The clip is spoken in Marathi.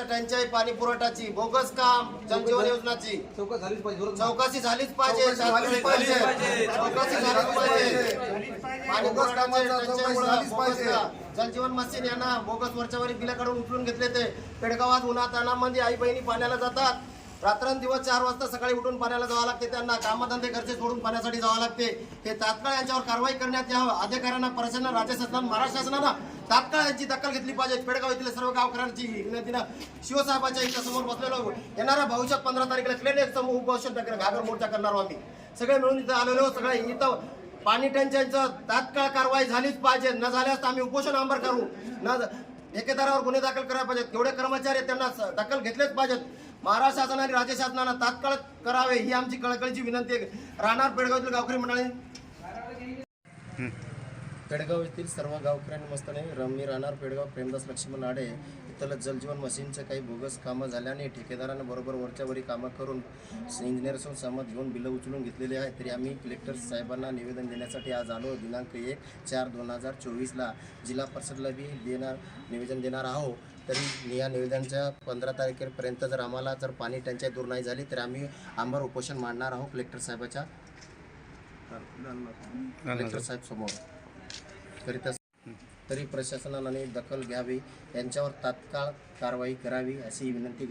टंचाई पाणी पुरवठ्याची बोगस काम जलजीवन योजनाची चौकशी झालीच पाहिजे पाणी पुरवठ्याचे जलजीवन मशीन यांना बोगस वरच्यावरी बिला काढून उचलून घेतले ते पेडगावात उन्हात ताणामध्ये आई बहिणी पाण्याला जातात रात्रंदिवस 4 वाजता सकाळी उठून पाण्याला जावं लागते त्यांना कामधंदे घरचे सोडून पाण्यासाठी जावं लागते हे तात्काळ यांच्यावर कारवाई करण्यात यावं अधिकाऱ्यांना प्रशासन राज्य शासन महाराष्ट्र शासनानं तात्काळ यांची दखल घेतली पाहिजे पेडगाव येथील सर्व गावकऱ्यांची विनंतीनं शिवसाहेबांच्या इथं समोर बसलेलो येणाऱ्या भविष्यात 15 तारखेला क्लिनिक समूह उपोषण घागर मोर्चा करणार आम्ही सगळे मिळून इथं आलेलो सगळे इथं पाणी टंचाईचं तात्काळ कारवाई झालीच पाहिजे न झाल्यास आम्ही उपोषण आंबर करू न ठेकेदारावर गुन्हे दाखल करायला पाहिजेत जेवढे कर्मचारी त्यांना दखल घेतलेच पाहिजेत महाराष्ट्र शासन आणि राज्य शासनानं तात्काळ करावे ही आमची कळकळीची विनंती आहे राहणार पेडगावातील गावकरी मंडळी पेडगाव येथील सर्व गावकऱ्यांनी मस्ताने रम्मी राहणार पेडगाव प्रेमदास लक्ष्मण आडे इथलं जलजीवन मशीनचं काही बोगस कामं झाल्याने ठेकेदारानं बरोबर वरच्यावरी कामं करून इंजिनिअरसोबत सहमत घेऊन बिलं उचलून घेतलेले आहे तरी आम्ही कलेक्टर साहेबांना निवेदन देण्यासाठी आज आलो दिनांक 1/4/2024 जिल्हा परिषदला बी निवेदन देणार आहोत तरी या निवेदनाच्या 15 तारखेपर्यंत जर आम्हाला पाणी टंचाई दूर नाही झाली तर आम्ही आंबर उपोषण मांडणार आहोत कलेक्टर साहेबाच्या कलेक्टर साहेब समोर तरी प्रशासनाने दखल घ्यावी यांच्यावर तात्काळ कारवाई करावी अशी विनंती